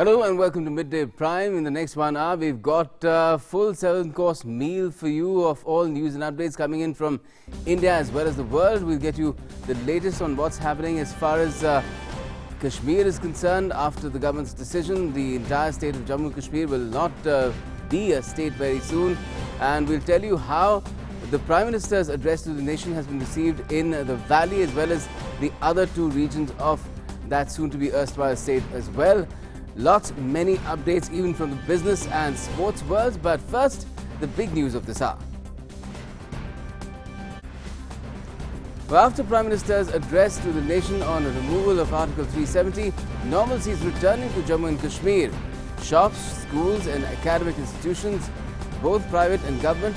Hello and welcome to Midday Prime. In the next 1 hour, we've got a full 7-course meal for you of all news and updates coming in from India as well as the world. We'll get you the latest on what's happening as far as Kashmir is concerned. After the government's decision, the entire state of Jammu and Kashmir will not be a state very soon. And we'll tell you how the Prime Minister's address to the nation has been received in the valley as well as the other two regions of that soon-to-be erstwhile state as well. Many updates even from the business and sports worlds. But first, the big news of this hour. Well, after Prime Minister's address to the nation on the removal of Article 370, normalcy is returning to Jammu and Kashmir. Shops, schools and academic institutions, both private and government,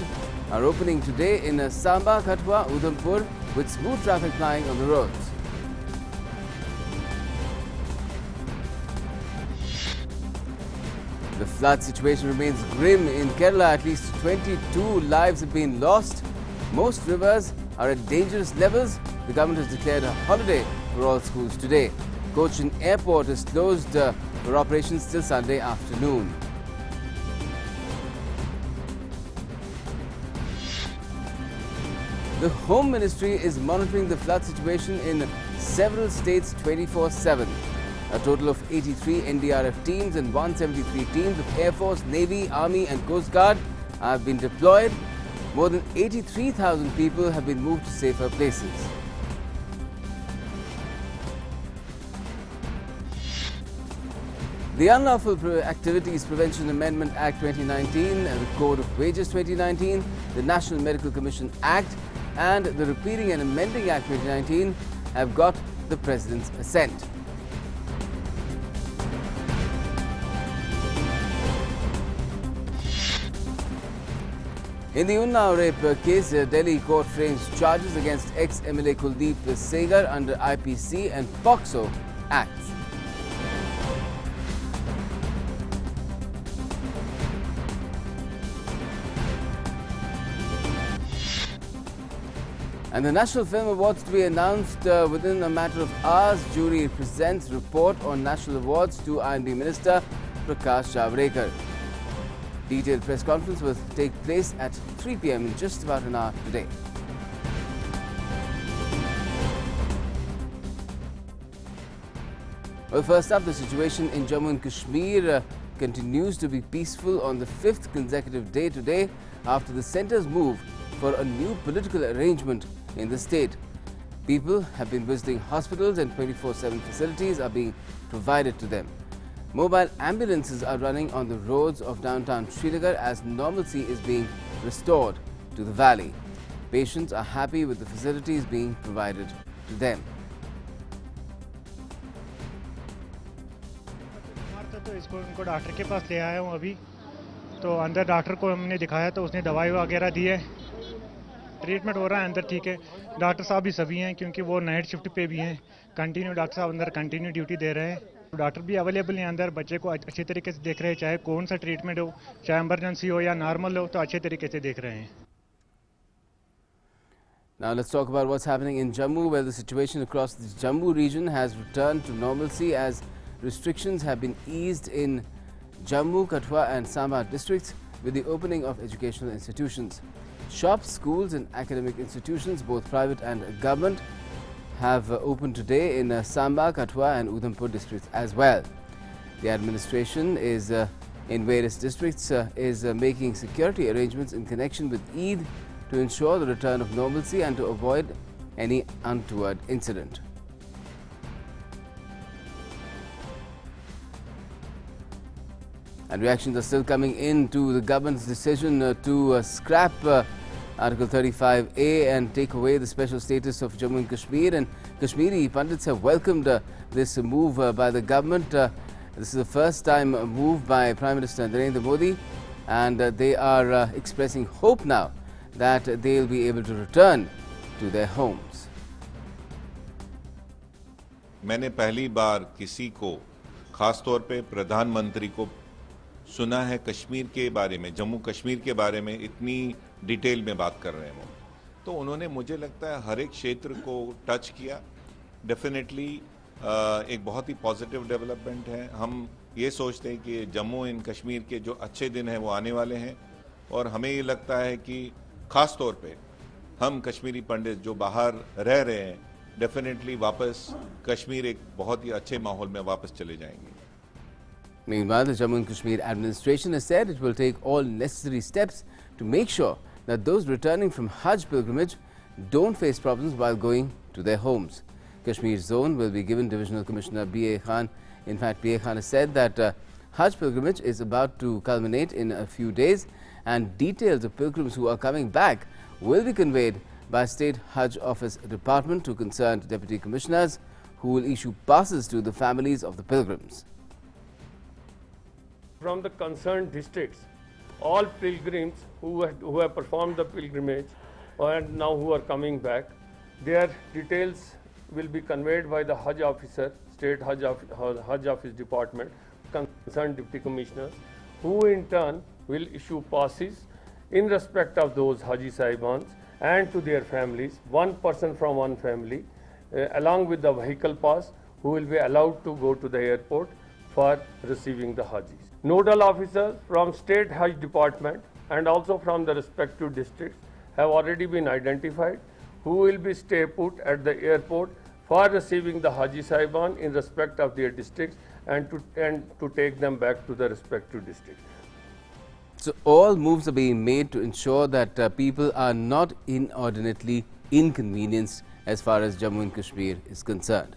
are opening today in Samba, Katwa, Udhampur with smooth traffic plying on the roads. The flood situation remains grim in Kerala. At least 22 lives have been lost. Most rivers are at dangerous levels. The government has declared a holiday for all schools today. Cochin Airport is closed for operations till Sunday afternoon. The Home Ministry is monitoring the flood situation in several states 24/7. A total of 83 NDRF teams and 173 teams of Air Force, Navy, Army and Coast Guard have been deployed. More than 83,000 people have been moved to safer places. The Unlawful Activities Prevention Amendment Act 2019, the Code of Wages 2019, the National Medical Commission Act and the Repealing and Amending Act 2019 have got the President's assent. In the Unnao rape case, Delhi court frames charges against ex-MLA Kuldeep Segar under IPC and POCSO Acts. And the National Film Awards to be announced within a matter of hours. Jury presents report on National Awards to IND Minister Prakash Javadekar. Detailed press conference will take place at 3 p.m. in just about an hour today. Well, first up, the situation in Jammu and Kashmir continues to be peaceful on the 5th consecutive day today after the centre's move for a new political arrangement in the state. People have been visiting hospitals and 24/7 facilities are being provided to them. Mobile ambulances are running on the roads of downtown Srinagar as normalcy is being restored to the valley. Patients are happy with the facilities being provided to them. तो इसको उनको doctor के पास ले आया हूँ अभी तो अंदर डॉक्टर को हमने दिखाया तो उसने दवाई वगैरह दी है ट्रीटमेंट हो रहा है अंदर ठीक है डॉक्टर साहब भी सभी हैं क्योंकि वो नाइट शिफ्ट पे भी हैं कंटिन्यू डॉक्टर साहब अंदर कंटिन्यू ड्यूटी दे रहे हैं डॉक्टर भी अवेलेबल हैं अंदर बच्चे को अच्छे तरीके से देख रहे हैं चाहे कौन सा ट्रीटमेंट हो चाहे इमरजेंसी हो या नॉर्मल हो तो अच्छे तरीके से देख रहे हैं. Now let's talk about what's happening in Jammu, where the situation across the Jammu region has returned to normalcy as restrictions have been eased in Jammu, Katwa and Samba districts with the opening of educational institutions. Shops, schools and academic institutions, both private and government, have opened today in Samba, Katwa and Udhampur districts as well. The administration is in various districts is making security arrangements in connection with Eid to ensure the return of normalcy and to avoid any untoward incident. And reactions are still coming in to the government's decision to scrap Article 35A and take away the special status of Jammu and Kashmir. And Kashmiri pundits have welcomed this move by the government. This is the first time move by Prime Minister Narendra Modi, and they are expressing hope now that they will be able to return to their homes. मैंने पहली बार किसी को खास तौर पे प्रधानमंत्री को सुना है कश्मीर के बारे में, जम्मू कश्मीर के बारे में इतनी डिटेल में बात कर रहे हैं वो, तो उन्होंने मुझे लगता है हर एक क्षेत्र को टच किया. डेफिनेटली एक बहुत ही पॉजिटिव डेवलपमेंट है. हम ये सोचते हैं कि जम्मू एंड कश्मीर के जो अच्छे दिन हैं वो आने वाले हैं, और हमें ये लगता है कि ख़ास तौर पे हम कश्मीरी पंडित जो बाहर रह रहे हैं डेफिनेटली वापस कश्मीर एक बहुत ही अच्छे माहौल में वापस चले जाएंगे। Meanwhile, the Jammu and Kashmir administration has said it will take all necessary steps to make sure that those returning from Hajj pilgrimage don't face problems while going to their homes. Kashmir zone will be given Divisional Commissioner B.A. Khan. In fact, B.A. Khan has said that Hajj pilgrimage is about to culminate in a few days, and details of pilgrims who are coming back will be conveyed by State Hajj Office Department to concerned Deputy Commissioners, who will issue passes to the families of the pilgrims. From the concerned districts, all pilgrims who have performed the pilgrimage and now who are coming back, their details will be conveyed by the Hajj officer, State Hajj Office Department, concerned Deputy Commissioners, who in turn will issue passes in respect of those Haji Sahibans and to their families, one person from one family, along with the vehicle pass, who will be allowed to go to the airport for receiving the Hajis. Nodal officers from State Hajj Department and also from the respective districts have already been identified, who will be stay put at the airport for receiving the Haji Sahiban in respect of their districts and to take them back to the respective districts. So all moves are being made to ensure that people are not inordinately inconvenienced as far as Jammu and Kashmir is concerned.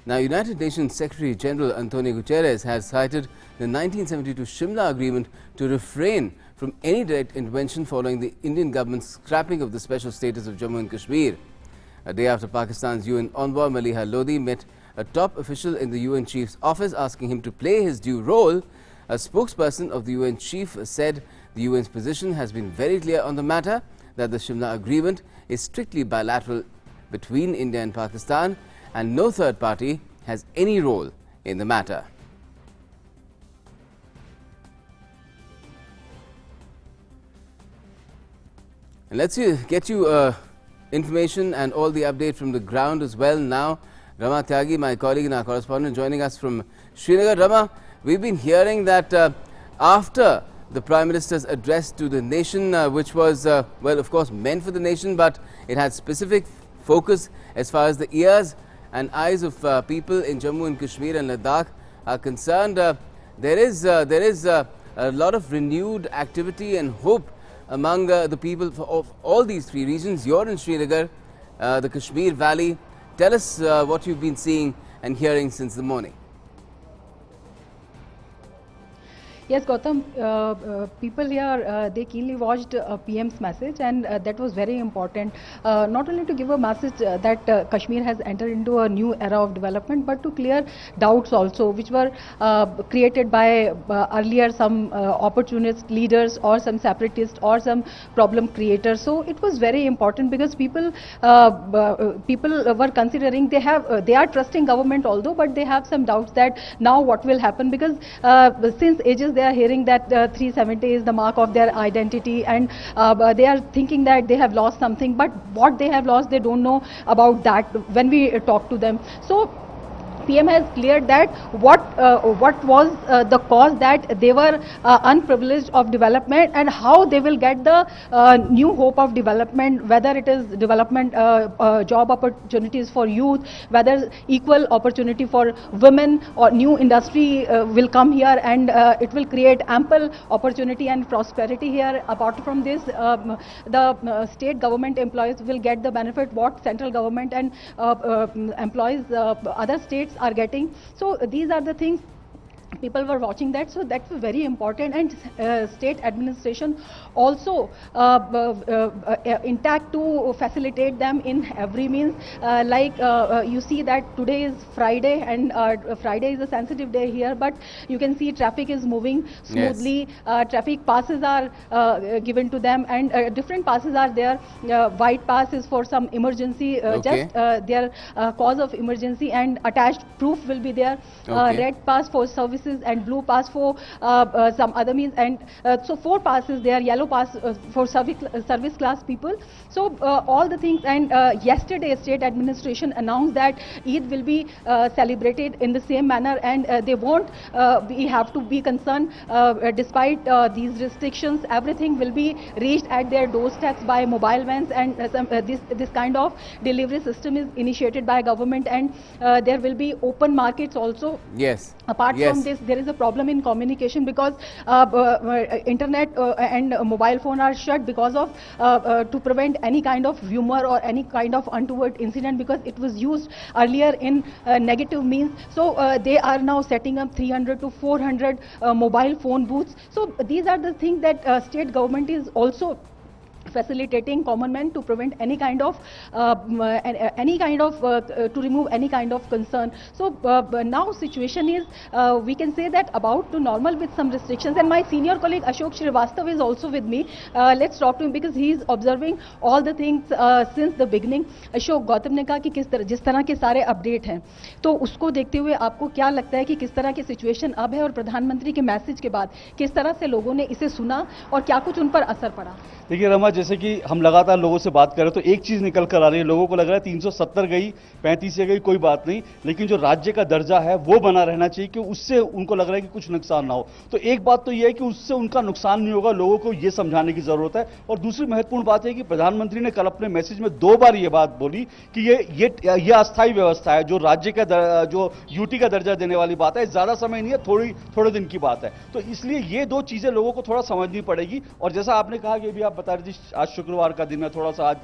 Now, United Nations Secretary General Antonio Guterres has cited the 1972 Shimla Agreement to refrain from any direct intervention following the Indian government's scrapping of the special status of Jammu and Kashmir. A day after Pakistan's UN envoy Maliha Lodi met a top official in the UN chief's office asking him to play his due role, a spokesperson of the UN chief said the UN's position has been very clear on the matter, that the Shimla Agreement is strictly bilateral between India and Pakistan, and no third party has any role in the matter. And let's get you information and all the update from the ground as well now. Rama Tyagi, my colleague and our correspondent, joining us from Srinagar. Rama, we've been hearing that after the Prime Minister's address to the nation, which was, well, of course, meant for the nation, but it had specific focus as far as the ears and eyes of people in Jammu and Kashmir and Ladakh are concerned. There is a lot of renewed activity and hope among the people of all these three regions. You're in Srinagar, the Kashmir Valley. Tell us what you've been seeing and hearing since the morning. Yes, Gautam, people here, they keenly watched PM's message, and that was very important, not only to give a message that Kashmir has entered into a new era of development, but to clear doubts also, which were created by earlier some opportunist leaders or some separatists or some problem creators. So it was very important because people were considering, they are trusting government although, but they have some doubts that now what will happen, because since ages they are hearing that 370 is the mark of their identity, and they are thinking that they have lost something, but what they have lost they don't know about that when we talk to them. So PM has cleared that what was the cause that they were unprivileged of development, and how they will get the new hope of development, whether it is development job opportunities for youth, whether equal opportunity for women, or new industry will come here, and it will create ample opportunity and prosperity here. Apart from this, the state government employees will get the benefit what central government and employees other states are getting. So these are the things people were watching that, so that's very important. And state administration also intact to facilitate them in every means, like you see that today is Friday, and Friday is a sensitive day here, but you can see traffic is moving smoothly. Yes. Traffic passes are given to them, and different passes are there. White pass is for some emergency, just their cause of emergency, and attached proof will be there. Red pass for services services and blue pass for some other means, and so 4 passes there, yellow pass for service class people. So all the things, and yesterday state administration announced that Eid will be celebrated in the same manner, and they won't we have to be concerned despite these restrictions. Everything will be reached at their doorsteps by mobile vans, and this kind of delivery system is initiated by government, and there will be open markets also. Yes. Apart Yes. from this, there is a problem in communication because internet and mobile phone are shut because of to prevent any kind of rumor or any kind of untoward incident, because it was used earlier in negative means. So they are now setting up 300 to 400 mobile phone booths. So these are the things that state government is also facilitating common man to prevent any kind of to remove any kind of concern. So now situation is we can say that about to normal with some restrictions, and my senior colleague Ashok Srivastav is also with me. Let's talk to him because he is observing all the things since the beginning. Ashok, Gautam ने कहा कि जिस तरह के सारे update हैं, तो उसको देखते हुए आपको क्या लगता है कि किस तरह की सिचुएशन अब है, और प्रधानमंत्री के मैसेज के बाद किस तरह से लोगों ने इसे सुना और क्या कुछ उन पर असर पड़ा? देखिए रमा, जैसे कि हम लगातार लोगों से बात करें तो एक चीज निकल कर आ रही है, लोगों को लग रहा है 370 गई, 35 गई, कोई बात नहीं, लेकिन जो राज्य का दर्जा है वो बना रहना चाहिए कि उससे उनको लग रहा है कि कुछ नुकसान ना हो। तो एक बात तो ये है कि उससे उनका नुकसान नहीं होगा, लोगों को ये समझाने की जरूरत है। और दूसरी महत्वपूर्ण बात है कि प्रधानमंत्री ने कल अपने मैसेज में 2 बार ये बात बोली कि ये अस्थायी व्यवस्था है, जो राज्य का जो यूटी का दर्जा देने वाली बात है, ज्यादा समय नहीं है, थोड़े दिन की बात है। तो इसलिए ये 2 चीजें लोगों को थोड़ा समझनी पड़ेगी। और जैसा आपने कहा कि भी आप बता रहे थे, आज शुक्रवार का दिन है, थोड़ा सा आज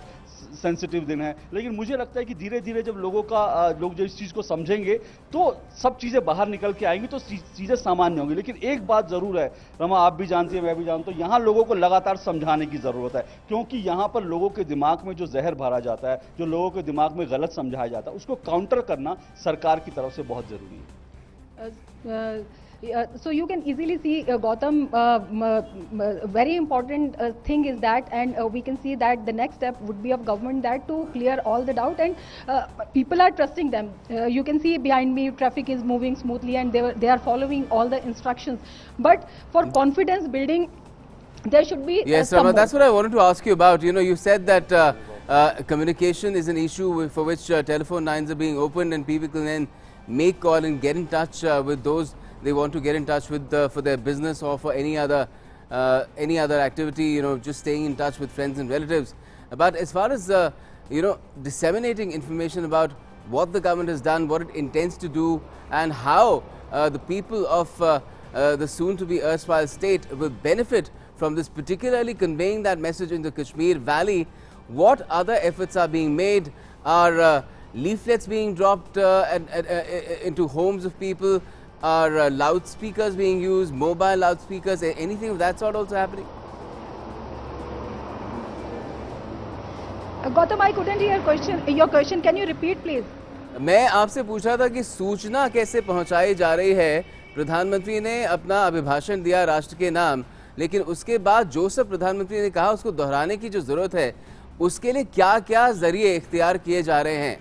सेंसिटिव दिन है, लेकिन मुझे लगता है कि धीरे धीरे जब लोग जो इस चीज को समझेंगे तो सब चीजें बाहर निकल के आएंगी, तो चीजें सामान्य होंगी। लेकिन एक बात जरूर है रमा, आप भी जानती हैं, मैं भी जानता हूं, यहां लोगों को लगातार समझाने की जरूरत है, क्योंकि यहां पर लोगों के दिमाग में जो जहर भरा जाता है, जो लोगों के दिमाग में गलत समझाया जाता है, उसको काउंटर करना सरकार की तरफ से बहुत जरूरी है। So you can easily see, Gautam, very important thing is that, and we can see that the next step would be of government that to clear all the doubt, and people are trusting them. You can see behind me traffic is moving smoothly, and they are following all the instructions. But for confidence building, there should be yes, Rama, that's what I wanted to ask you about. You know, you said that communication is an issue for which telephone lines are being opened, and people can then make call and get in touch with those they want to get in touch with for their business or for any other activity, you know, just staying in touch with friends and relatives. But as far as you know, disseminating information about what the government has done, what it intends to do, and how the people of the soon-to-be erstwhile state will benefit from this, particularly conveying that message in the Kashmir Valley, what other efforts are being made? Are leaflets being dropped into homes of people? Are loudspeakers being used, mobile loudspeakers, anything of that sort also happening? Gautam, I couldn't hear your question. Can you repeat, please? मैं आपसे पूछा था कि सूचना कैसे पहुंचाई जा रही है। प्रधानमंत्री ने अपना अभिभाषण दिया राष्ट्र के नाम, लेकिन उसके बाद जो सब प्रधानमंत्री ने कहा उसको दोहराने की जो जरूरत है, उसके लिए क्या-क्या जरिए इख्तियार किए जा रहे हैं?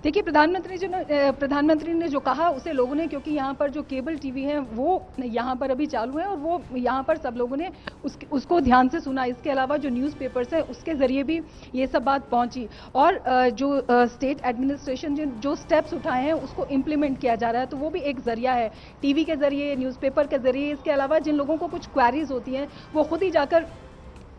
देखिए, प्रधानमंत्री ने जो कहा उसे लोगों ने, क्योंकि यहाँ पर जो केबल टीवी है वो यहाँ पर अभी चालू है और वो यहाँ पर सब लोगों ने उसको ध्यान से सुना। इसके अलावा जो न्यूज़पेपर्स है उसके ज़रिए भी ये सब बात पहुँची, और जो स्टेट एडमिनिस्ट्रेशन जो स्टेप्स उठाए हैं उसको इम्प्लीमेंट किया जा रहा है, तो वो भी एक ज़रिया है, टीवी के ज़रिए, न्यूज़पेपर के ज़रिए। इसके अलावा जिन लोगों को कुछ क्वेरीज होती हैं वो खुद ही जाकर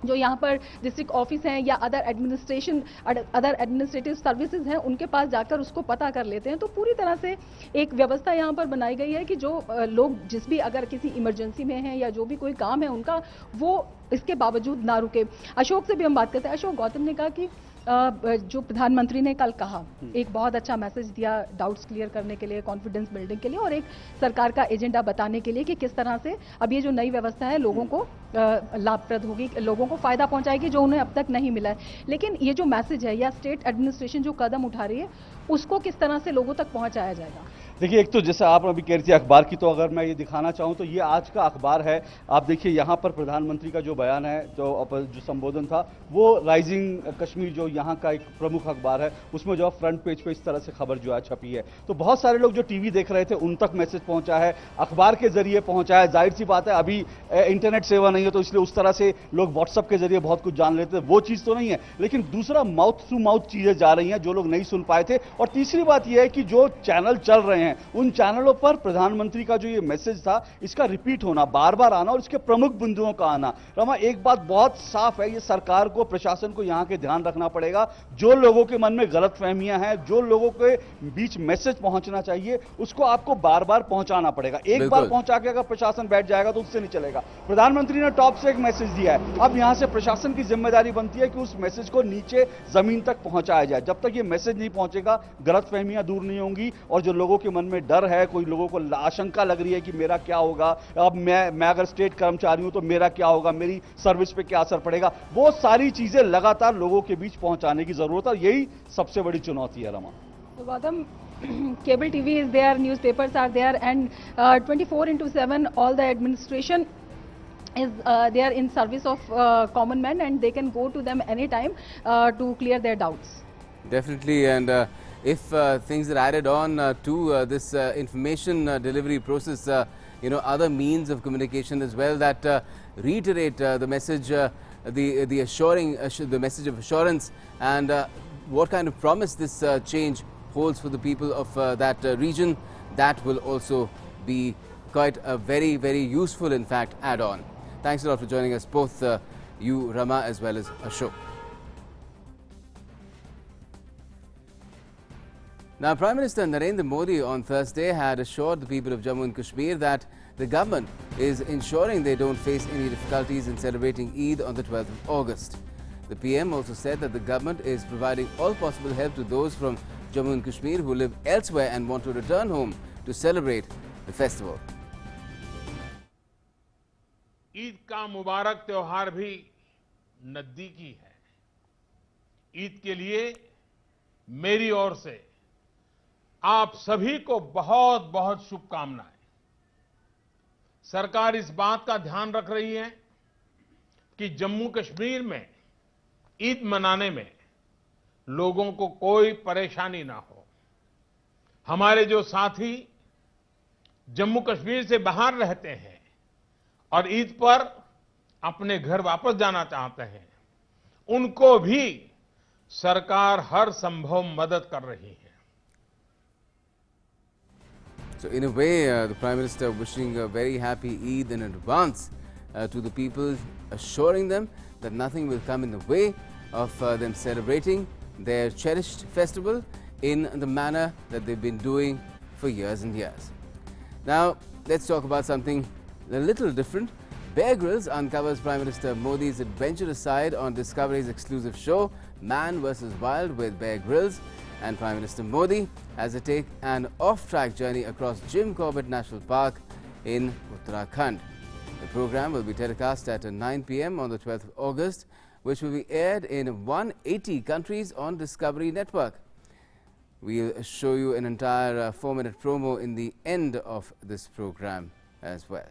जो यहाँ पर डिस्ट्रिक्ट ऑफिस हैं या अदर एडमिनिस्ट्रेटिव सर्विसेज हैं उनके पास जाकर उसको पता कर लेते हैं। तो पूरी तरह से एक व्यवस्था यहाँ पर बनाई गई है कि जो लोग जिस भी अगर किसी इमरजेंसी में हैं या जो भी कोई काम है उनका, वो इसके बावजूद ना रुके। अशोक से भी हम बात करते हैं। अशोक, गौतम ने कहा कि जो प्रधानमंत्री ने कल कहा, एक बहुत अच्छा मैसेज दिया डाउट्स क्लियर करने के लिए, कॉन्फिडेंस बिल्डिंग के लिए, और एक सरकार का एजेंडा बताने के लिए कि किस तरह से अब ये जो नई व्यवस्था है लोगों को लाभप्रद होगी, लोगों को फायदा पहुंचाएगी जो उन्हें अब तक नहीं मिला है। लेकिन ये जो मैसेज है या स्टेट एडमिनिस्ट्रेशन जो कदम उठा रही है उसको किस तरह से लोगों तक पहुंचाया जाएगा? देखिए, एक तो जैसे आप अभी कह रही थी अखबार की, तो अगर मैं ये दिखाना चाहूँ तो ये आज का अखबार है। आप देखिए यहाँ पर प्रधानमंत्री का जो बयान है, जो संबोधन था, वो राइजिंग कश्मीर जो यहाँ का एक प्रमुख अखबार है, उसमें जो फ्रंट पेज पे इस तरह से खबर जो है छपी है। तो बहुत सारे लोग जो टीवी देख रहे थे उन तक मैसेज पहुंचा है, अखबार के जरिए पहुंचा है। जाहिर सी बात है अभी इंटरनेट सेवा नहीं है, तो इसलिए उस तरह से लोग व्हाट्सअप के जरिए बहुत कुछ जान लेते थे, वो चीज़ तो नहीं है। लेकिन दूसरा माउथ टू माउथ चीज़ें जा रही हैं जो लोग नहीं सुन पाए थे। और तीसरी बात यह है कि जो चैनल चल रहे हैं उन चैनलों पर प्रधानमंत्री का जो ये मैसेज था, इसका रिपीट होना, बार बार आना और इसके प्रमुख बिंदुओं का आना। रमा, एक बात बहुत साफ है, ये सरकार को, प्रशासन को यहाँ के ध्यान रखना पड़ेगा। जो लोगों के मन में गलतफहमियां हैं, जो लोगों के बीच मैसेज पहुंचना चाहिए, उसको आपको बार बार पहुंचाना पड़ेगा। एक बार पहुंचा के अगर प्रशासन बैठ जाएगा तो उससे नहीं चलेगा। प्रधानमंत्री ने टॉप से एक मैसेज दिया है, अब यहां से प्रशासन की जिम्मेदारी बनती है कि उस मैसेज को नीचे जमीन तक पहुंचाया जाए। जब तक ये मैसेज नहीं पहुंचेगा, गलतफहमियां दूर नहीं होंगी और जो लोगों के मन में डर है, कोई लोगों को आशंका लग रही है कि मेरा क्या होगा, अब मैं अगर स्टेट कर्मचारी हूं तो मेरा क्या होगा, मेरी सर्विस पे क्या असर पड़ेगा, वो सारी चीजें लगातार लोगों के बीच पहुंचाने की जरूरत है। यही सबसे बड़ी चुनौती है। Rama, So, Gautam, cable TV is there, newspapers are there, and 24/7 all the administration is there in service of common man, and they can go to them anytime to clear their doubts. Definitely, and if things are added on to this information delivery process, other means of communication as well that reiterate the message, the message of assurance, and what kind of promise this change holds for the people of that region, that will also be quite a very, very useful, in fact, add-on. Thanks a lot for joining us, both you, Rama, as well as Ashok. Now, Prime Minister Narendra Modi on Thursday had assured the people of Jammu and Kashmir that the government is ensuring they don't face any difficulties in celebrating Eid on the 12th of August. The PM also said that the government is providing all possible help to those from Jammu and Kashmir who live elsewhere and want to return home to celebrate the festival. Eid का मुबारक त्योहार भी नजदीकी है। ईद के लिए मेरी ओर से आप सभी को बहुत बहुत शुभकामनाएं। सरकार इस बात का ध्यान रख रही है कि जम्मू कश्मीर में ईद मनाने में लोगों को कोई परेशानी ना हो। हमारे जो साथी जम्मू कश्मीर से बाहर रहते हैं और ईद पर अपने घर वापस जाना चाहते हैं, उनको भी सरकार हर संभव मदद कर रही है। So in a way, the Prime Minister wishing a very happy Eid in advance to the people, assuring them that nothing will come in the way of them celebrating their cherished festival in the manner that they've been doing for years and years. Now, let's talk about something a little different. Bear Grylls uncovers Prime Minister Modi's adventurous side on Discovery's exclusive show, Man vs. Wild with Bear Grylls. And Prime Minister Modi has to take an off-track journey across Jim Corbett National Park in Uttarakhand. The program will be telecast at 9 p.m. on the 12th of August, which will be aired in 180 countries on Discovery Network. We'll show you an entire 4-minute promo in the end of this program as well.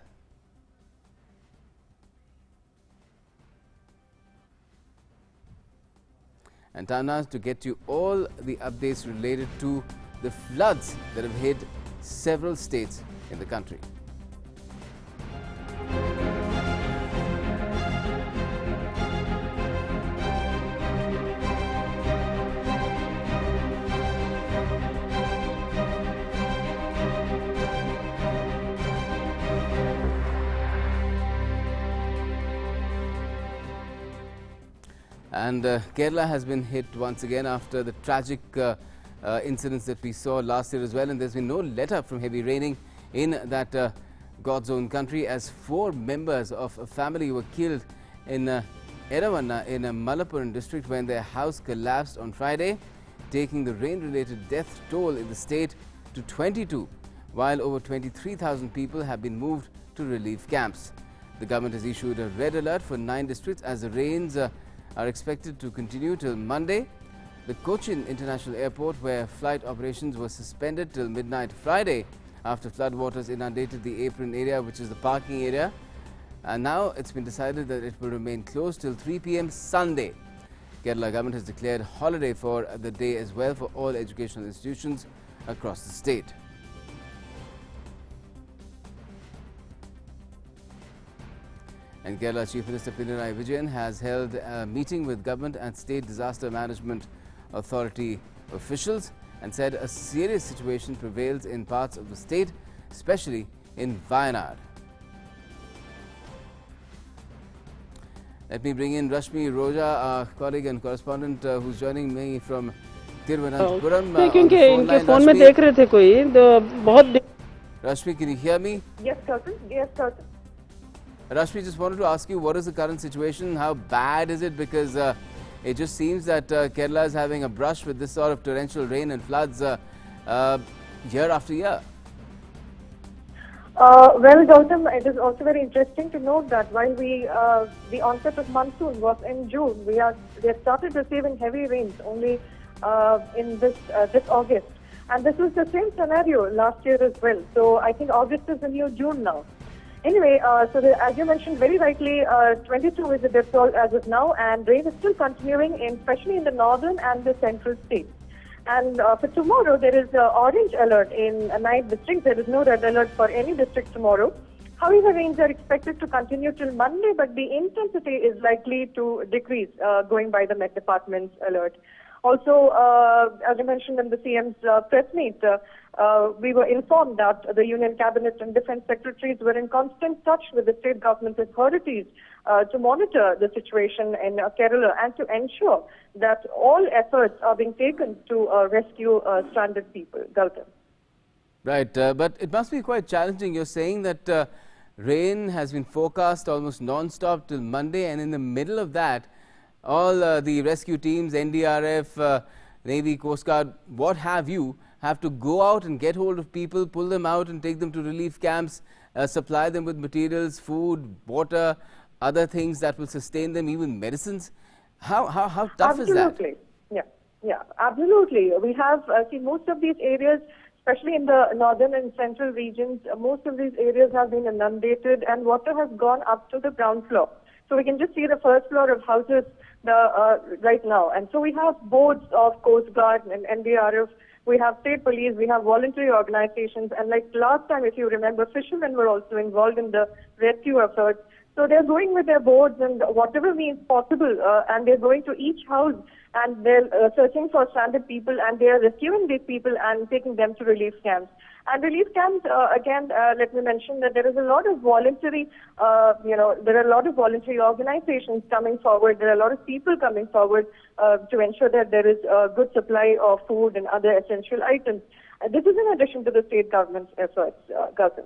And time now to get you all the updates related to the floods that have hit several states in the country. And Kerala has been hit once again after the tragic incidents that we saw last year as well. And there's been no let-up from heavy raining in that God's own country, as 4 members of a family were killed in Eravanna in Malappuram district when their house collapsed on Friday, taking the rain-related death toll in the state to 22, while over 23,000 people have been moved to relief camps. The government has issued a red alert for 9 districts as the rains are expected to continue till Monday. the Cochin International Airport, where flight operations were suspended till midnight Friday after floodwaters inundated the apron area, which is the parking area. And now it's been decided that it will remain closed till 3 p.m. Sunday. Kerala government has declared holiday for the day as well for all educational institutions across the state. And Kerala Chief Minister Pinarayi Vijayan has held a meeting with Government and State Disaster Management Authority officials and said a serious situation prevails in parts of the state, especially in Wayanad. Let me bring in Rashmi Roja, our colleague and correspondent, who's joining me from Thiruvananthapuram. क्योंकि इनके phone में देख रहे थे कोई तो बहुत. Rashmi, can you hear me? Yes, Kaushal. Yes, Kaushal. Rashmi, just wanted to ask you, what is the current situation? How bad is it? Because it just seems that Kerala is having a brush with this sort of torrential rain and floods year after year. Well, Gautam, it is also very interesting to note that while the onset of monsoon was in June, we have started receiving heavy rains only in this August, and this was the same scenario last year as well. So I think August is the new June now. Anyway, as you mentioned very rightly, 22 is the death toll as of now, and rain is still continuing, especially in the northern and the central states. And for tomorrow, there is orange alert in 9 districts. There is no red alert for any district tomorrow. However, rains are expected to continue till Monday, but the intensity is likely to decrease going by the Met Department's alert. Also, as I mentioned in the CM's press meet, we were informed that the Union Cabinet and Defence Secretaries were in constant touch with the state government authorities to monitor the situation in Kerala and to ensure that all efforts are being taken to rescue stranded people. Gautam. Right, but it must be quite challenging. You're saying that rain has been forecast almost non-stop till Monday, and in the middle of that, all the rescue teams, NDRF, Navy, Coast Guard, what have you, have to go out and get hold of people, pull them out and take them to relief camps, supply them with materials, food, water, other things that will sustain them, even medicines. How tough is that? Absolutely. Yeah, absolutely. We have seen most of these areas, especially in the northern and central regions, most of these areas have been inundated and water has gone up to the ground floor. So we can just see the first floor of houses right now. And so we have boards of Coast Guard and NDRF, we have state police, we have voluntary organizations, and like last time, if you remember, fishermen were also involved in the rescue efforts. So they're going with their boards and whatever means possible, and they're going to each house and they're searching for stranded people, and they're rescuing these people and taking them to relief camps. And relief camps, again, let me mention that there is a lot of voluntary, there are a lot of voluntary organizations coming forward. There are a lot of people coming forward to ensure that there is a good supply of food and other essential items. This is in addition to the state government's efforts, Gautam.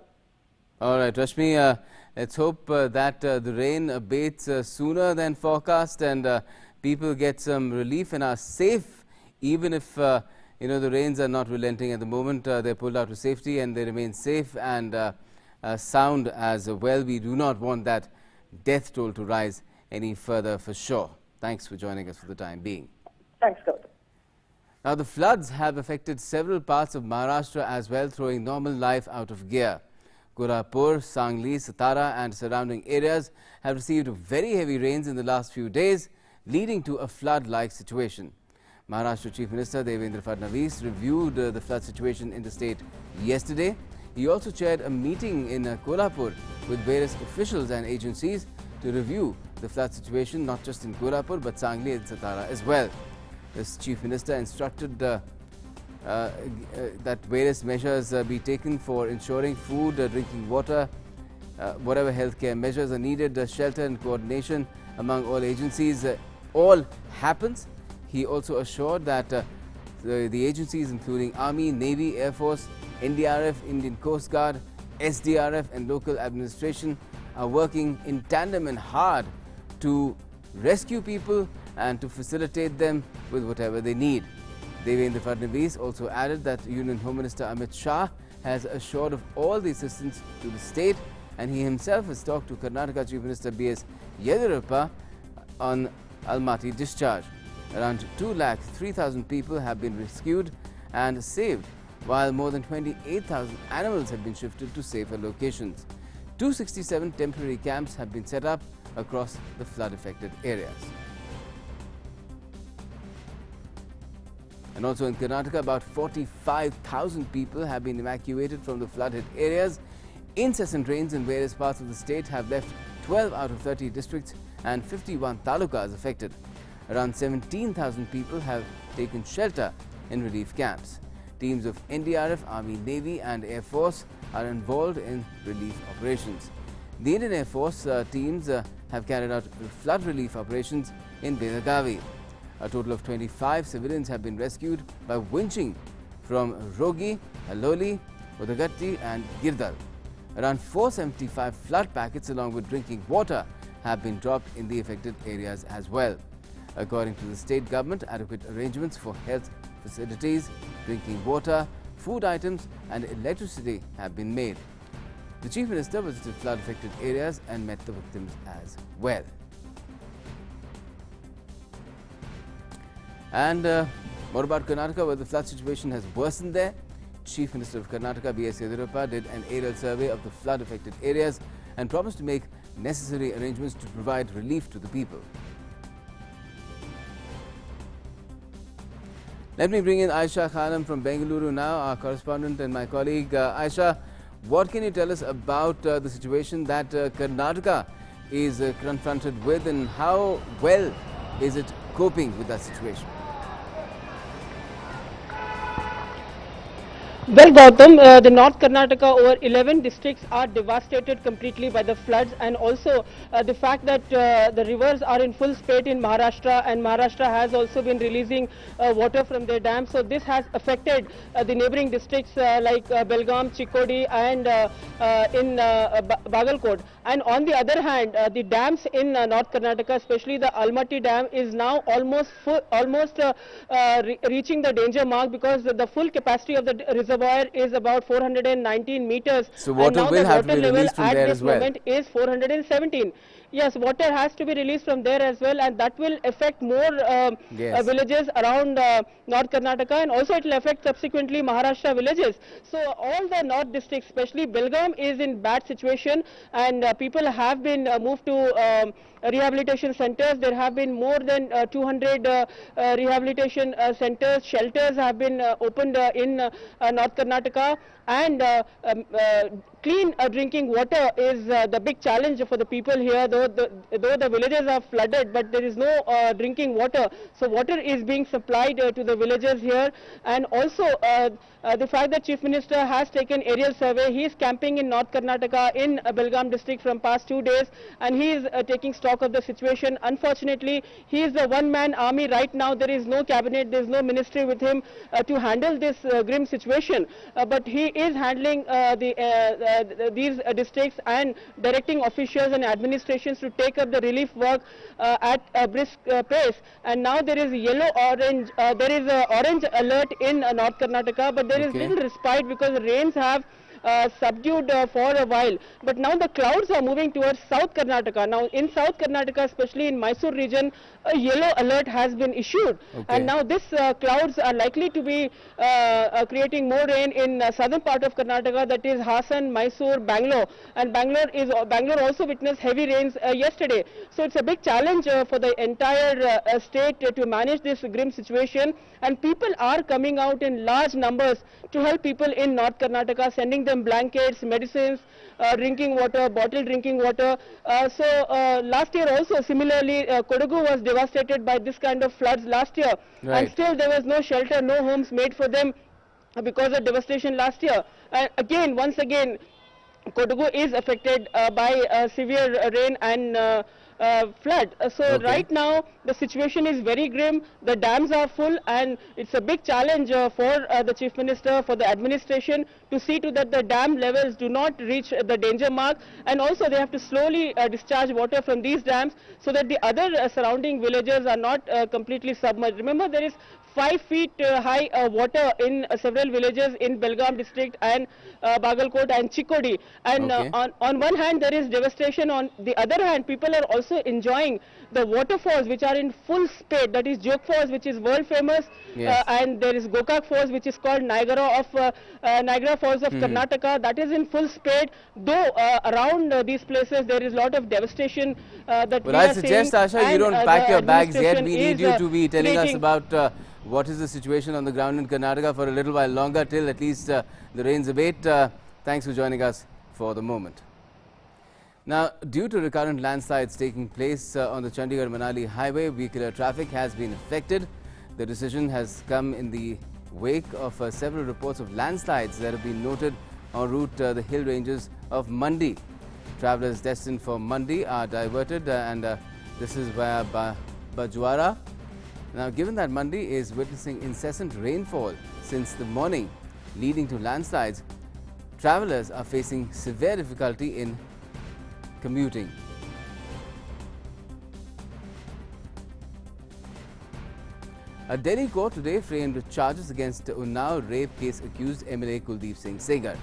All right, Rashmi, let's hope that the rain abates sooner than forecast and people get some relief and are safe, even if the rains are not relenting at the moment. They're pulled out to safety and they remain safe and sound as well. We do not want that death toll to rise any further for sure. Thanks for joining us for the time being. Thanks, Gautam. Now, the floods have affected several parts of Maharashtra as well, throwing normal life out of gear. Kolhapur, Sangli, Satara and surrounding areas have received very heavy rains in the last few days, leading to a flood-like situation. Maharashtra Chief Minister Devendra Fadnavis reviewed the flood situation in the state yesterday. He also chaired a meeting in Kolhapur with various officials and agencies to review the flood situation, not just in Kolhapur but Sangli and Satara as well. This Chief Minister instructed that various measures be taken for ensuring food, drinking water, whatever healthcare measures are needed, shelter and coordination among all agencies all happens. He also assured that the agencies including Army, Navy, Air Force, NDRF, Indian Coast Guard, SDRF and local administration are working in tandem and hard to rescue people and to facilitate them with whatever they need. Devendra Fadnavis also added that Union Home Minister Amit Shah has assured of all the assistance to the state, and he himself has talked to Karnataka Chief Minister B.S. Yediyurappa on Almaty discharge. Around 2,03,000 people have been rescued and saved, while more than 28,000 animals have been shifted to safer locations. 267 temporary camps have been set up across the flood-affected areas. And also in Karnataka, about 45,000 people have been evacuated from the flood-hit areas. Incessant rains in various parts of the state have left 12 out of 30 districts and 51 talukas affected. Around 17,000 people have taken shelter in relief camps. Teams of NDRF, Army, Navy and Air Force are involved in relief operations. The Indian Air Force teams have carried out flood relief operations in Belagavi. A total of 25 civilians have been rescued by winching from Rogi, Haloli, Udagatti and Girdal. Around 475 flood packets along with drinking water have been dropped in the affected areas as well. According to the state government, adequate arrangements for health facilities, drinking water, food items and electricity have been made. The Chief Minister visited flood-affected areas and met the victims as well. And what about Karnataka, where the flood situation has worsened there? Chief Minister of Karnataka, B.S. Yediyurappa, did an aerial survey of the flood-affected areas and promised to make necessary arrangements to provide relief to the people. Let me bring in Aisha Khanam from Bengaluru now, our correspondent and my colleague. Aisha, what can you tell us about the situation that Karnataka is confronted with, and how well is it coping with that situation? Well, Gautam, the North Karnataka, over 11 districts are devastated completely by the floods, and also the fact that the rivers are in full spate in Maharashtra, and Maharashtra has also been releasing water from their dams. So this has affected the neighboring districts like Belgaum, Chikkodi and in Bagalkot. And on the other hand, the dams in North Karnataka, especially the Almaty Dam, is now almost reaching the danger mark, because the full capacity of the reservoir is about 419 meters. So water will have to be released from there as well. Moment is 417. Yes, water has to be released from there as well, and that will affect more villages around North Karnataka, and also it will affect subsequently Maharashtra villages. So all the north districts, especially Belgaum, is in bad situation, and people have been moved to rehabilitation centers. There have been more than 200 rehabilitation centers. Shelters have been opened in North Karnataka, and clean drinking water is the big challenge for the people here. Though the villages are flooded, but there is no drinking water. So water is being supplied to the villagers here, and also the fact that Chief Minister has taken aerial survey. He is camping in North Karnataka in Belgaum district from past 2 days, and he is taking stock of the situation. Unfortunately, he is the one-man army right now. There is no cabinet, there is no ministry with him to handle this grim situation. But he is handling these districts and directing officials and administrations to take up the relief work at a brisk pace. And now there is yellow-orange, there is an orange alert in North Karnataka, but there is little respite because the rains have subdued for a while. But now the clouds are moving towards South Karnataka. Now in South Karnataka, especially in Mysore region, a yellow alert has been issued. And now this clouds are likely to be creating more rain in southern part of Karnataka, that is Hassan, Mysore, Bangalore. And Bangalore also witnessed heavy rains yesterday. So it's a big challenge for the entire state to manage this grim situation. And people are coming out in large numbers to help people in North Karnataka, sending them blankets, medicines, drinking water, bottled drinking water. So last year also similarly Kodagu was devastated by this kind of floods last year, and still there was no shelter, no homes made for them because of devastation last year. And once again Kodagu is affected by severe rain and flood. So right now the situation is very grim. The dams are full, and it's a big challenge for the Chief Minister, for the administration, to see to that the dam levels do not reach the danger mark, and also they have to slowly discharge water from these dams so that the other surrounding villages are not completely submerged. Remember, there is 5 feet high water in several villages in Belgaum district and Bagalkot and Chikkodi. And on one hand there is devastation, on the other hand people are also also enjoying the waterfalls which are in full spate. That is Jog Falls, which is world famous, and there is Gokak Falls, which is called Niagara Falls of Karnataka. That is in full spate. Though around these places there is a lot of devastation that we I are suggest, seeing. Asha, you don't pack your bags yet. We need you to be telling us creating about what is the situation on the ground in Karnataka for a little while longer, till at least the rains abate. Thanks for joining us for the moment. Now, due to recurrent landslides taking place on the Chandigarh-Manali highway, vehicular traffic has been affected. The decision has come in the wake of several reports of landslides that have been noted en route the hill ranges of Mandi. Travellers destined for Mandi are diverted and this is via Bajwara. Now, given that Mandi is witnessing incessant rainfall since the morning, leading to landslides, travellers are facing severe difficulty in commuting. A Delhi court today framed charges against Unnao rape case accused MLA Kuldeep Singh Segar.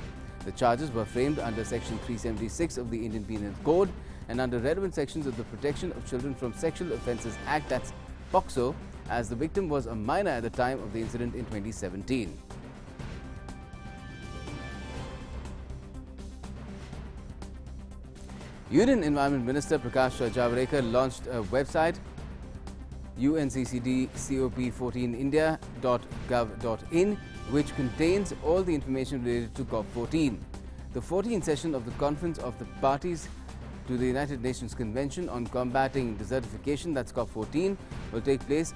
The charges were framed under Section 376 of the Indian Penal Code and under relevant sections of the Protection of Children from Sexual Offences Act, that's POCSO, as the victim was a minor at the time of the incident in 2017. Union Environment Minister Prakash Javadekar launched a website, unccdcop14india.gov.in, which contains all the information related to COP14. The 14th session of the Conference of the Parties to the United Nations Convention on Combating Desertification, that's COP14, will take place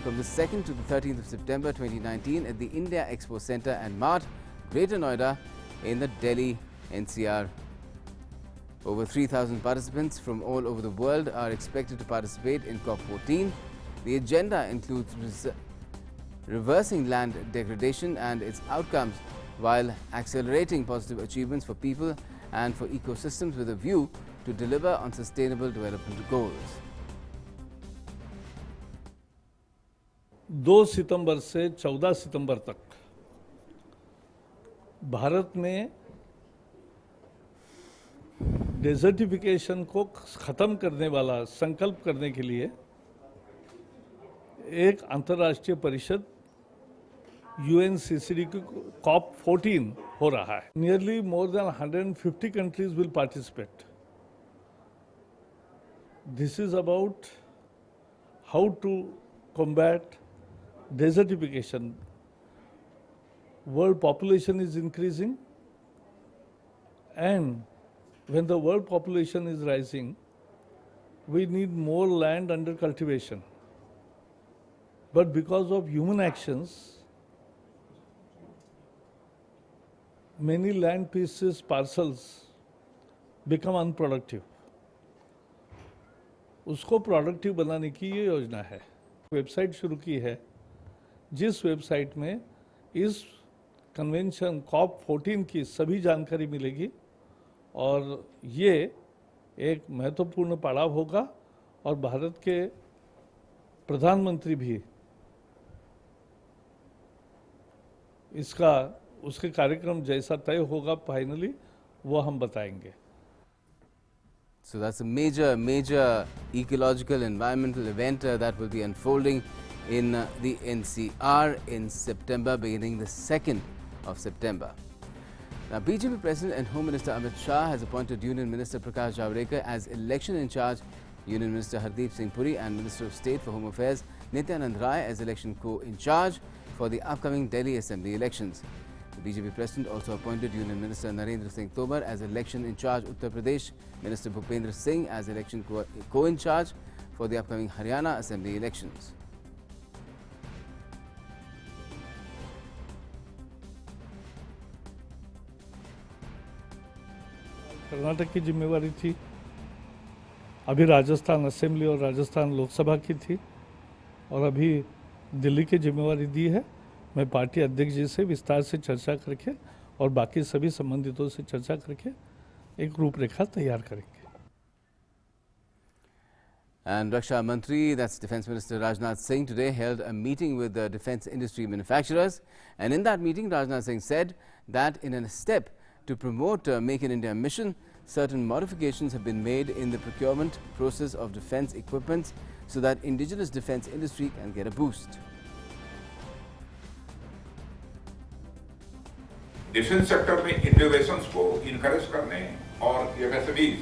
from the 2nd to the 13th of September 2019 at the India Expo Centre and Mart, Greater Noida in the Delhi NCR. Over 3,000 participants from all over the world are expected to participate in COP14. The agenda includes reversing land degradation and its outcomes while accelerating positive achievements for people and for ecosystems with a view to deliver on sustainable development goals. 2 सितंबर से 14 सितंबर तक भारत में desertification को ख़त्म करने वाला संकल्प करने के लिए एक अंतर्राष्ट्रीय परिषद UNCCD की COP14 हो रहा है. Nearly more than 150 countries will participate. This is about how to combat desertification. World population is increasing, and when the world population is rising, we need more land under cultivation. But because of human actions, many land pieces, parcels become unproductive. उसको productive बनाने की ये योजना है. Website शुरू की है जिस वेबसाइट में इस कन्वेंशन COP14 की सभी जानकारी मिलेगी और ये एक महत्वपूर्ण पड़ाव होगा और भारत के प्रधानमंत्री भी इसका उसके कार्यक्रम जैसा तय होगा फाइनली वो हम बताएंगे. So that's a major ecological environmental event that will be unfolding in the NCR in September, beginning the 2nd of September. Now, BJP President and Home Minister Amit Shah has appointed Union Minister Prakash Javadekar as election in charge, Union Minister Hardeep Singh Puri and Minister of State for Home Affairs Nityanand Rai as election co-in charge for the upcoming Delhi Assembly elections. The BJP President also appointed Union Minister Narendra Singh Tomar as election in charge Uttar Pradesh, Minister Bhupendra Singh as election co-in charge for the upcoming Haryana Assembly elections. Karnataka की जिम्मेवारी थी, अभी Rajasthan assembly और राजस्थान लोकसभा की थी और अभी दिल्ली की जिम्मेवारी दी है. मैं पार्टी अध्यक्ष जी से विस्तार से चर्चा करके और बाकी सभी संबंधितों से चर्चा करके एक रूपरेखा तैयार करेंगे. And Raksha Mantri, that's Defence Minister Rajnath Singh, today held a meeting with the defence industry manufacturers, and in that meeting Rajnath Singh said that in a step to promote Make in India mission, certain modifications have been made in the procurement process of defence equipment so that indigenous defence industry can get a boost. Defence sector में innovations को encourage करने और MSMEs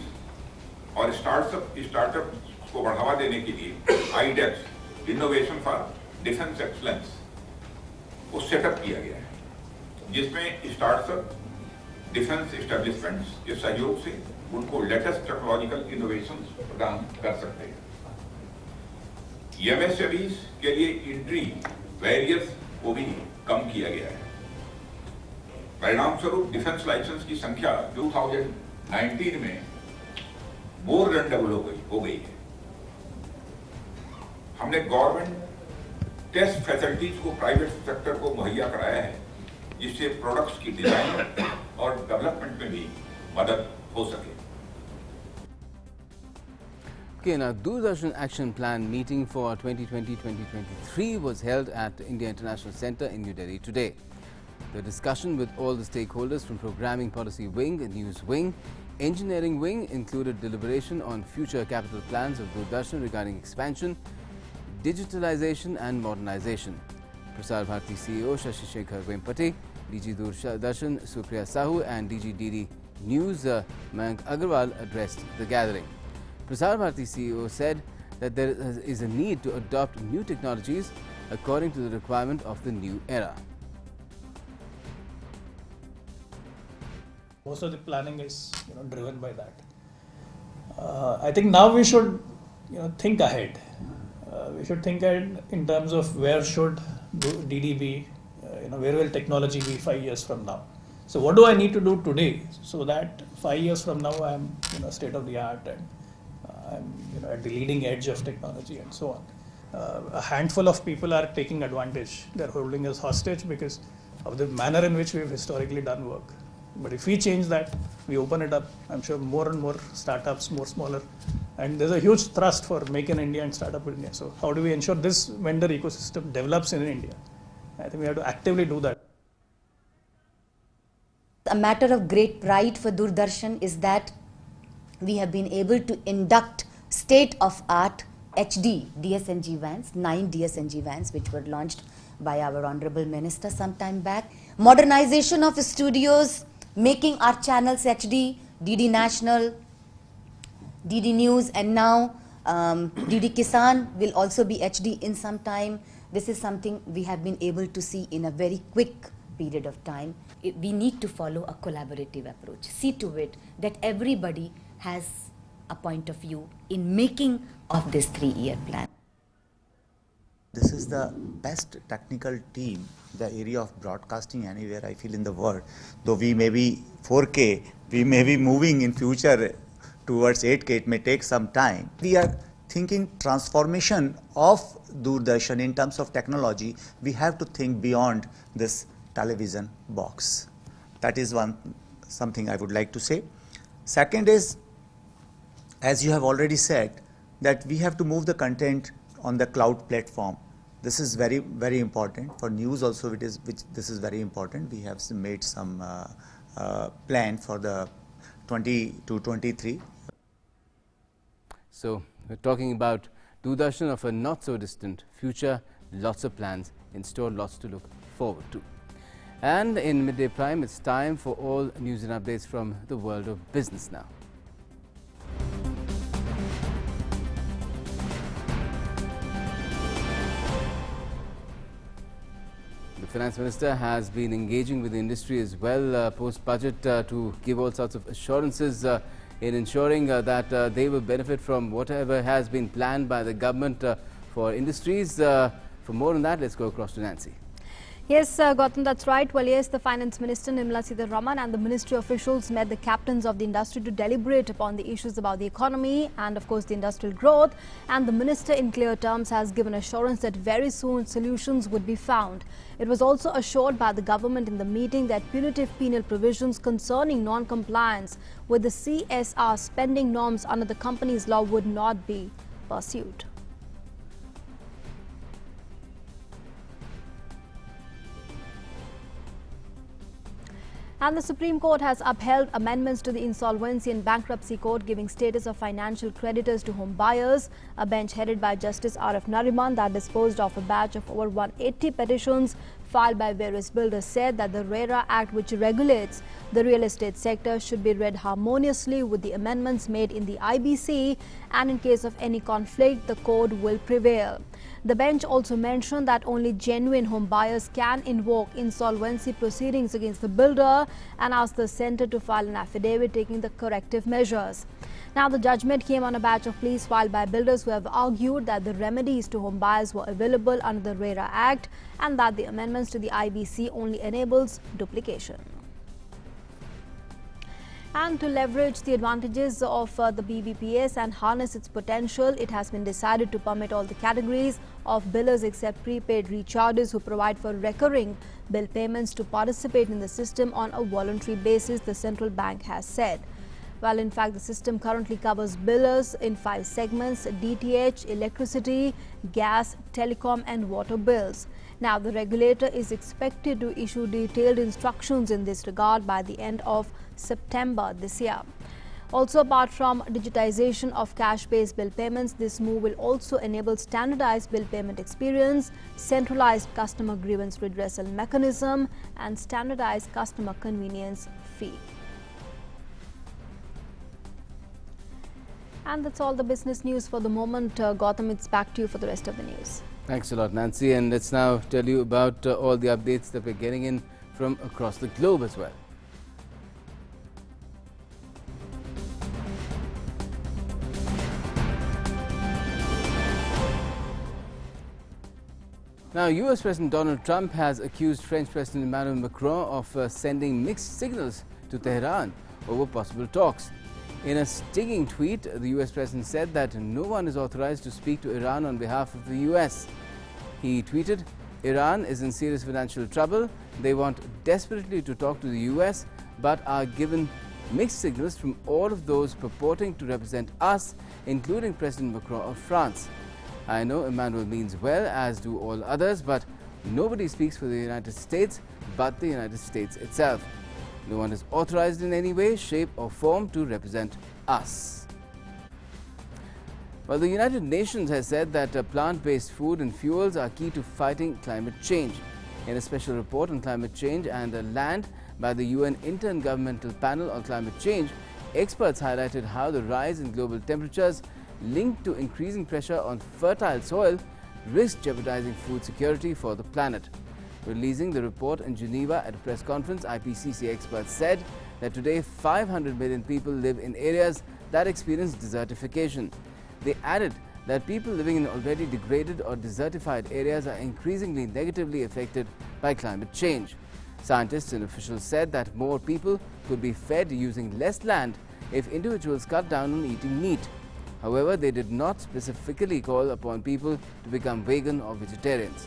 और startup को बढ़ावा देने के लिए iDEX innovation for defence excellence को सेटअप किया गया है, जिसमें स्टार्टअप डिफेंस एस्टेब्लिशमेंट्स के सहयोग से उनको लेटेस्ट टेक्नोलॉजिकल इनोवेशंस प्रदान कर सकते हैं। एमएसएमईज के लिए एंट्री बैरियर्स को भी कम किया गया है। परिणाम स्वरूप डिफेंस लाइसेंस की संख्या 2019 में मोर देन डबल हो गई है। हमने गवर्नमेंट टेस्ट फैसिलिटीज को प्राइवेट सेक्टर को मुहैया कराया है, जिससे प्रोडक्ट्स की डिजाइन और डेवलपमेंट में भी मदद हो सके। Okay, now Doordarshan Action Plan meeting for 2020-2023 was held at India International Centre in New Delhi today. The discussion with all the stakeholders from Programming Policy Wing, News Wing, Engineering Wing included deliberation on future capital plans of Doordarshan regarding expansion, digitalization and modernization. Prasar Bharati CEO Shashi Shekhar Vempati, DG Doordarshan Supriya Sahu and DG DD News Mayank Agarwal addressed the gathering. Prasar Bharati CEO said that there is a need to adopt new technologies according to the requirement of the new era. Most of the planning is driven by that. I think now we should think ahead. We should think ahead in terms of where should DD be, where will technology be 5 years from now. So what do I need to do today so that 5 years from now I am state of the art and I'm at the leading edge of technology and so on. A handful of people are taking advantage. They're holding us hostage because of the manner in which we've historically done work. But if we change that, we open it up, I'm sure more and more startups, more smaller, and there's a huge thrust for Make in India and Startup in India. So how do we ensure this vendor ecosystem develops in India? I think we have to actively do that. A matter of great pride for Doordarshan is that we have been able to induct state-of-art HD DSNG vans, 9 DSNG vans which were launched by our Honorable Minister some time back. Modernization of studios, making our channels HD, DD National, DD News, and now DD Kisan will also be HD in some time. This is something we have been able to see in a very quick period of time. We need to follow a collaborative approach. See to it that everybody has a point of view in making of this 3-year plan. This is the best technical team, the area of broadcasting anywhere I feel in the world. Though we may be 4K, we may be moving in future towards 8K, it may take some time. We are thinking transformation of Doordarshan in terms of technology. We have to think beyond this television box. That is something I would like to say. Second is, as you have already said, that we have to move the content on the cloud platform. This is very, very important. For news also this is very important. We have made some plan for the 2022-23. So we're talking about Doordarshan of a not so distant future, lots of plans in store, lots to look forward to. And in Midday Prime, it's time for all news and updates from the world of business now. The Finance Minister has been engaging with the industry as well post-budget to give all sorts of assurances in ensuring that they will benefit from whatever has been planned by the government for industries. For more on that, let's go across to Nancy. Yes, Gautam, that's right. Well, yes, the Finance Minister Nirmala Sitharaman and the Ministry officials met the captains of the industry to deliberate upon the issues about the economy and, of course, the industrial growth. And the Minister, in clear terms, has given assurance that very soon solutions would be found. It was also assured by the government in the meeting that punitive penal provisions concerning non-compliance with the CSR spending norms under the company's law would not be pursued. And the Supreme Court has upheld amendments to the Insolvency and Bankruptcy Code giving status of financial creditors to home buyers. A bench headed by Justice R.F. Nariman that disposed of a batch of over 180 petitions filed by various builders said that the RERA Act, which regulates the real estate sector, should be read harmoniously with the amendments made in the IBC, and in case of any conflict, the code will prevail. The bench also mentioned that only genuine home buyers can invoke insolvency proceedings against the builder and asked the centre to file an affidavit taking the corrective measures. Now, the judgment came on a batch of pleas filed by builders who have argued that the remedies to home buyers were available under the RERA Act and that the amendments to the IBC only enables duplication. And to leverage the advantages of the BBPS and harness its potential, it has been decided to permit all the categories of billers except prepaid recharges who provide for recurring bill payments to participate in the system on a voluntary basis, the central bank has said. Well, in fact, the system currently covers billers in 5 segments: DTH, electricity, gas, telecom and water bills. Now, the regulator is expected to issue detailed instructions in this regard by the end of September this year. Also, apart from digitization of cash-based bill payments, this move will also enable standardized bill payment experience, centralized customer grievance redressal mechanism and standardized customer convenience fee. And that's all the business news for the moment. Gautam, it's back to you for the rest of the news. Thanks a lot, Nancy. And let's now tell you about all the updates that we're getting in from across the globe as well. Now, US President Donald Trump has accused French President Emmanuel Macron of sending mixed signals to Tehran over possible talks. In a stinging tweet, the US President said that no one is authorized to speak to Iran on behalf of the US. He tweeted, "Iran is in serious financial trouble. They want desperately to talk to the US, but are given mixed signals from all of those purporting to represent us, including President Macron of France. I know Emmanuel means well, as do all others, but nobody speaks for the United States but the United States itself. No one is authorized in any way, shape or form to represent us." Well, the United Nations has said that plant-based food and fuels are key to fighting climate change. In a special report on climate change and land by the UN Intergovernmental Panel on Climate Change, experts highlighted how the rise in global temperatures linked to increasing pressure on fertile soil risk jeopardizing food security for the planet. Releasing the report in Geneva at a press conference, IPCC experts said that today 500 million people live in areas that experience desertification. They added that people living in already degraded or desertified areas are increasingly negatively affected by climate change. Scientists and officials said that more people could be fed using less land if individuals cut down on eating meat. However, they did not specifically call upon people to become vegan or vegetarians.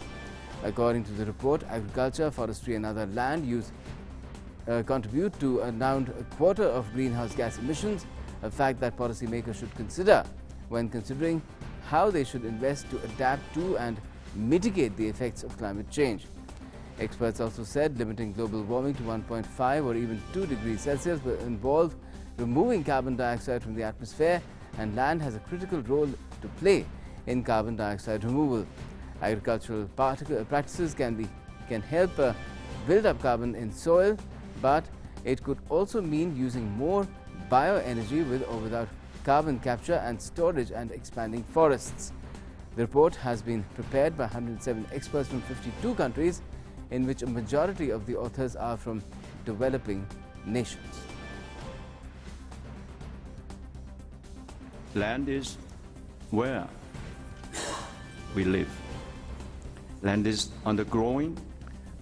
According to the report, agriculture, forestry and other land use contribute to around a quarter of greenhouse gas emissions, a fact that policymakers should consider when considering how they should invest to adapt to and mitigate the effects of climate change. Experts also said limiting global warming to 1.5 or even 2 degrees Celsius will involve removing carbon dioxide from the atmosphere, and land has a critical role to play in carbon dioxide removal. Agricultural practices can help build up carbon in soil, but it could also mean using more bioenergy with or without carbon capture and storage and expanding forests. The report has been prepared by 107 experts from 52 countries, in which a majority of the authors are from developing nations. Land is where we live. Land is under growing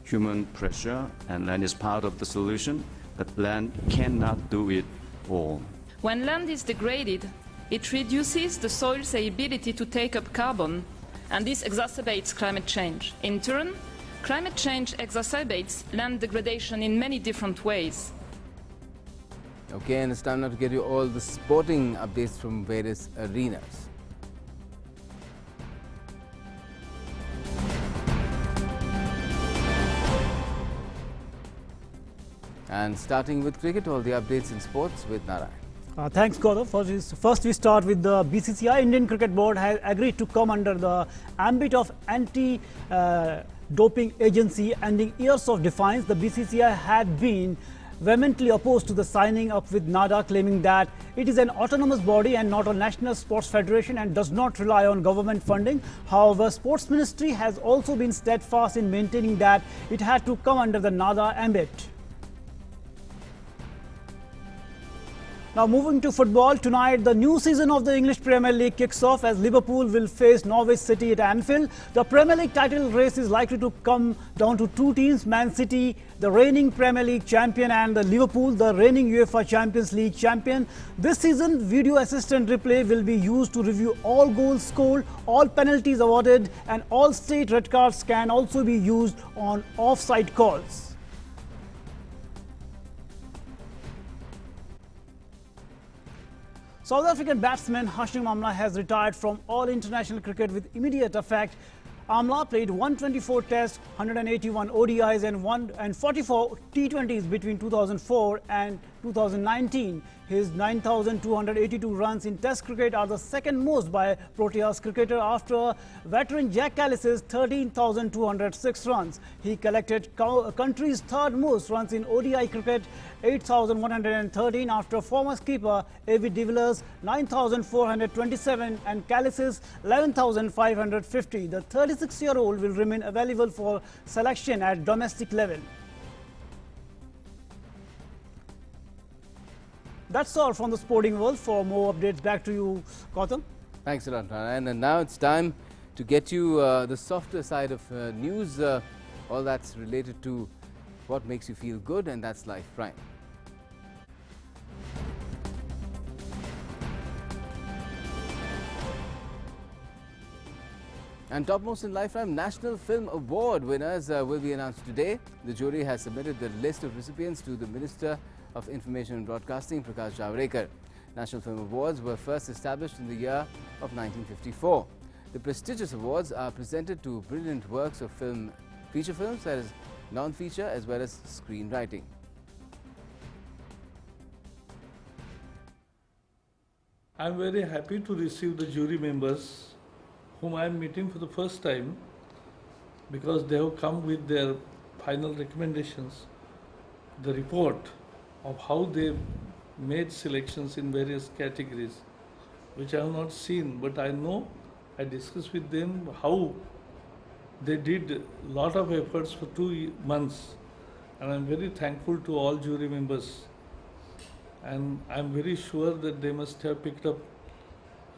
human pressure, and land is part of the solution, but land cannot do it all. When land is degraded, it reduces the soil's ability to take up carbon, and this exacerbates climate change. In turn, climate change exacerbates land degradation in many different ways. Okay, and it's time now to get you all the sporting updates from various arenas. And starting with cricket, all the updates in sports with Narayan. Thanks, Gaurav. First, we start with the BCCI. Indian Cricket Board has agreed to come under the ambit of anti-doping agency, ending years of defiance. The BCCI had been vehemently opposed to the signing up with NADA, claiming that it is an autonomous body and not a national sports federation and does not rely on government funding. However, Sports Ministry has also been steadfast in maintaining that it had to come under the NADA ambit. Now moving to football, tonight the new season of the English Premier League kicks off as Liverpool will face Norwich City at Anfield. The Premier League title race is likely to come down to two teams, Man City, the reigning Premier League champion, and the Liverpool, the reigning UEFA Champions League champion. This season, video assistant replay will be used to review all goals scored, all penalties awarded, and all straight red cards can also be used on offside calls. South African batsman Hashim Amla has retired from all international cricket with immediate effect. Amla played 124 tests, 181 ODIs and 44 T20s between 2004 and 2019. His 9,282 runs in Test cricket are the second most by Proteas cricketer after veteran Jack Kallis's 13,206 runs. He collected country's third most runs in ODI cricket, 8,113 after former skipper David de Villiers 9,427 and Kallis's 11,550. The 36-year-old will remain available for selection at domestic level. That's all from the sporting world. For more updates, back to you, Gautam. Thanks a lot, Narayan. And now it's time to get you the softer side of news, all that's related to what makes you feel good, and that's Life Prime. And topmost in Life Prime, National Film Award winners will be announced today. The jury has submitted the list of recipients to the Minister of Information and Broadcasting, Prakash Javadekar. National Film Awards were first established in the year of 1954. The prestigious awards are presented to brilliant works of feature films, that is non-feature, as well as screenwriting. I'm very happy to receive the jury members whom I am meeting for the first time, because they have come with their final recommendations, the report of how they made selections in various categories, which I have not seen, but I know, I discussed with them how they did a lot of efforts for 2 months, and I'm very thankful to all jury members, and I'm very sure that they must have picked up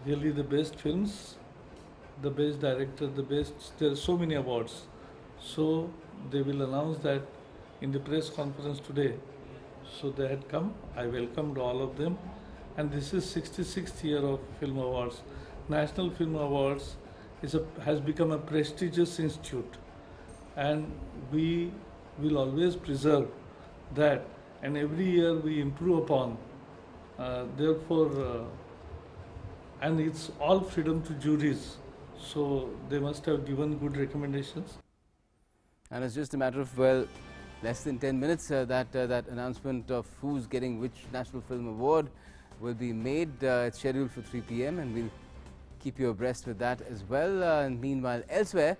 really the best films, the best director, there are so many awards. So they will announce that in the press conference today. So they had come, I welcomed all of them, and this is 66th year of Film Awards. National Film Awards has become a prestigious institute, and we will always preserve that, and every year we improve upon. And it's all freedom to juries, so they must have given good recommendations. And it's just a matter of, well, less than 10 minutes that announcement of who's getting which National Film Award will be made. It's scheduled for 3 p.m. and we'll keep you abreast with that as well. And meanwhile, elsewhere,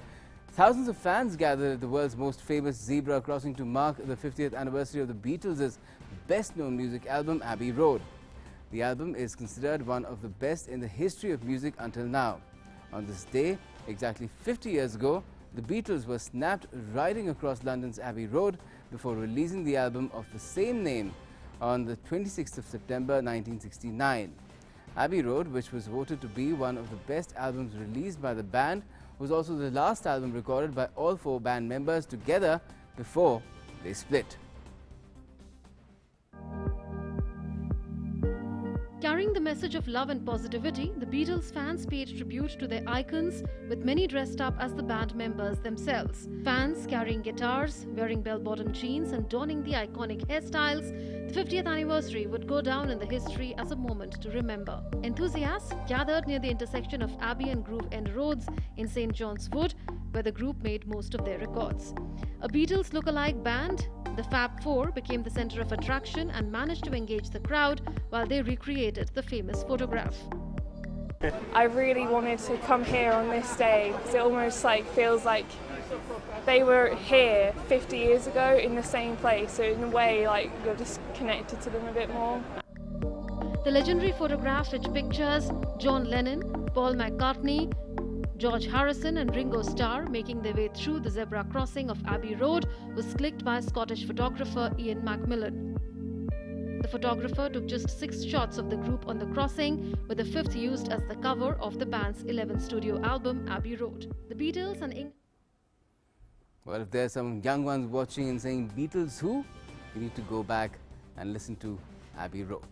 thousands of fans gathered at the world's most famous zebra crossing to mark the 50th anniversary of the Beatles' best-known music album, Abbey Road. The album is considered one of the best in the history of music until now. On this day, exactly 50 years ago, the Beatles were snapped riding across London's Abbey Road before releasing the album of the same name on the 26th of September 1969. Abbey Road, which was voted to be one of the best albums released by the band, was also the last album recorded by all 4 band members together before they split. Carrying the message of love and positivity, the Beatles fans paid tribute to their icons, with many dressed up as the band members themselves. Fans carrying guitars, wearing bell-bottom jeans and donning the iconic hairstyles, the 50th anniversary would go down in the history as a moment to remember. Enthusiasts gathered near the intersection of Abbey and Grove End Roads in St. John's Wood where the group made most of their records. A Beatles lookalike band, the Fab Four, became the center of attraction and managed to engage the crowd while they recreated the famous photograph. I really wanted to come here on this day because it almost feels like they were here 50 years ago in the same place, so in a way you're just connected to them a bit more. The legendary photograph, which pictures John Lennon, Paul McCartney, George Harrison and Ringo Starr making their way through the zebra crossing of Abbey Road, was clicked by Scottish photographer Ian Macmillan. The photographer took just 6 shots of the group on the crossing, with the 5th used as the cover of the band's 11th studio album, Abbey Road. The Beatles and Well, if there's some young ones watching and saying, Beatles who? You need to go back and listen to Abbey Road.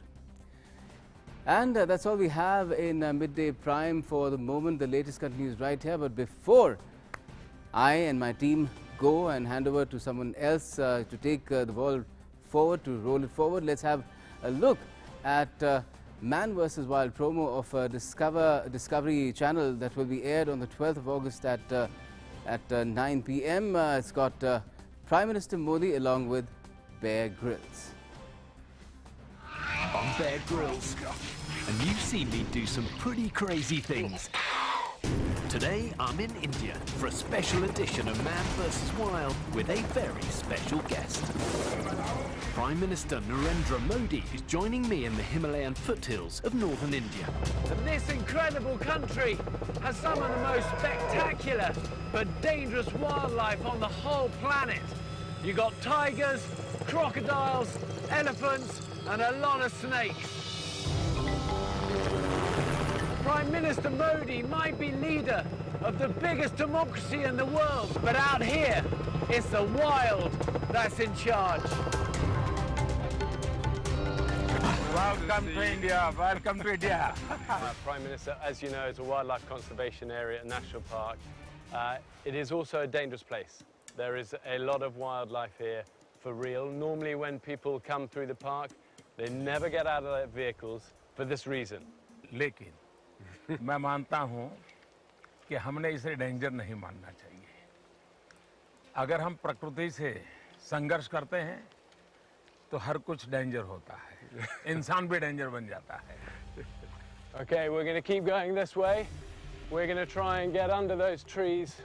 And that's all we have in Midday Prime for the moment. The latest continues right here. But before I and my team go and hand over to someone else to take the ball forward, to roll it forward, let's have a look at Man vs. Wild promo of Discovery Channel that will be aired on the 12th of August at 9 p.m. It's got Prime Minister Modi along with Bear Grylls. I'm Bear Grylls, and you've seen me do some pretty crazy things. Today, I'm in India for a special edition of Man vs. Wild with a very special guest. Prime Minister Narendra Modi is joining me in the Himalayan foothills of northern India. And this incredible country has some of the most spectacular but dangerous wildlife on the whole planet. You got tigers, crocodiles, elephants, and a lot of snakes. Prime Minister Modi might be leader of the biggest democracy in the world, but out here, it's the wild that's in charge. Welcome to India, welcome to India. Prime Minister, as you know, it's a wildlife conservation area, a national park. It is also a dangerous place. There is a lot of wildlife here for real. Normally when people come through the park, they never get out of their vehicles for this reason. लेकिन मैं मानता हूँ कि हमने इसे danger नहीं मानना चाहिए। अगर हम प्रकृति से संघर्ष करते हैं तो हर कुछ डेंजर होता है, इंसान भी डेंजर बन जाता है। Okay, we're going to keep going this way. We're going to try and get under those trees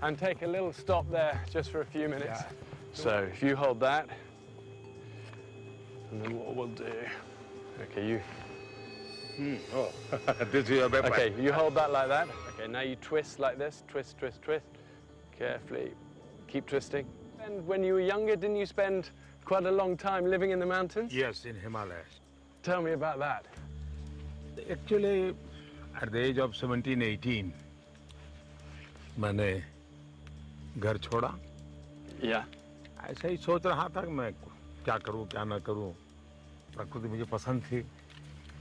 and take a little stop there just for a few minutes. Yeah. So if you hold that, and then what we'll do, okay, you. Oh, this is your weapon. Okay, you hold that like that. Okay, now you twist like this, twist, twist, twist. Carefully, keep twisting. And when you were younger, didn't you spend quite a long time living in the mountains? Yes, in Himalayas. Tell me about that. Actually, at the age of 17, 18, मैंने घर छोड़ा। Yeah. ऐसे ही सोच रहा था कि मैं क्या करूं, क्या ना करूं। प्रकृति मुझे पसंद थी।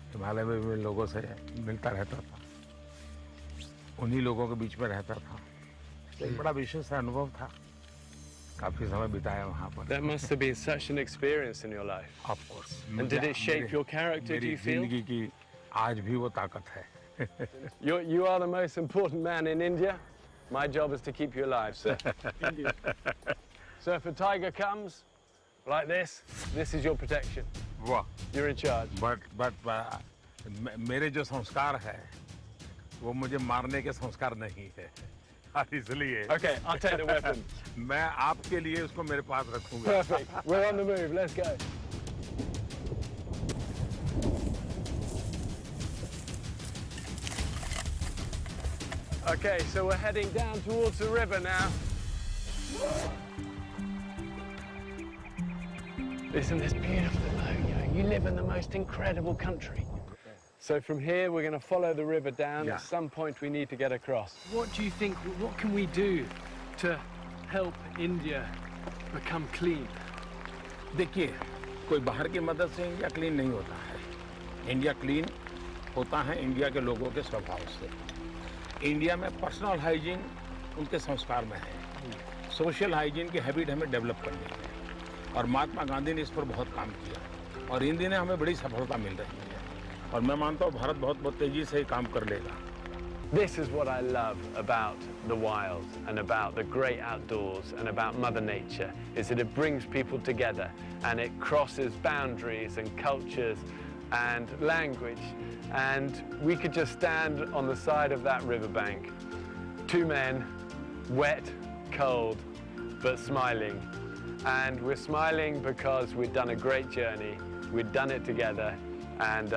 हिमालय में भी लोगों से मिलता रहता था, उन्हीं लोगों के बीच में रहता था। एक बड़ा विशेष अनुभव था, काफी समय बिताया वहाँ पर। That must have been such an experience in your life. Of course. And did it shape your character, do you feel? मेरी जिंदगी की आज भी वो ताकत है। You are the most important man in India. My job is to keep you alive, sir. So if a tiger comes like this is your protection. वाह. You're in charge. But मेरे जो संस्कार है, वो मुझे मारने के संस्कार नहीं है, इसलिए। Okay, I'll take the weapon. मैं आपके लिए उसको मेरे पास रखूंगा। Perfect. We're on the move. Let's go. Okay, so we're heading down towards the river now. Isn't this beautiful? You live in the most incredible country. So from here, we're going to follow the river down. Yeah. At some point, we need to get across. What do you think, what can we do to help India become clean? देखिए, कोई बाहर की मदद से India clean नहीं होता है। India clean होता है इंडिया के लोगों के स्वभाव से। इंडिया में पर्सनल हाइजीन उनके संस्कार में है। सोशल हाइजीन की हैबिट हमें डेवलप करनी है। और महात्मा गांधी ने इस पर बहुत काम किया और इन दिनों हमें बड़ी सफलता मिल रही है और मैं मानता हूँ भारत बहुत तेजी से काम कर लेगा। This is what I love about the wild and about the great outdoors and about Mother Nature, is that it brings people together and it crosses boundaries and cultures and language. And we could just stand on the side of that riverbank, two men, wet, cold, but smiling. And we're smiling because we've done a great journey, we've done it together, and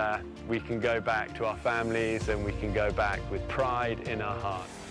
we can go back to our families and we can go back with pride in our hearts.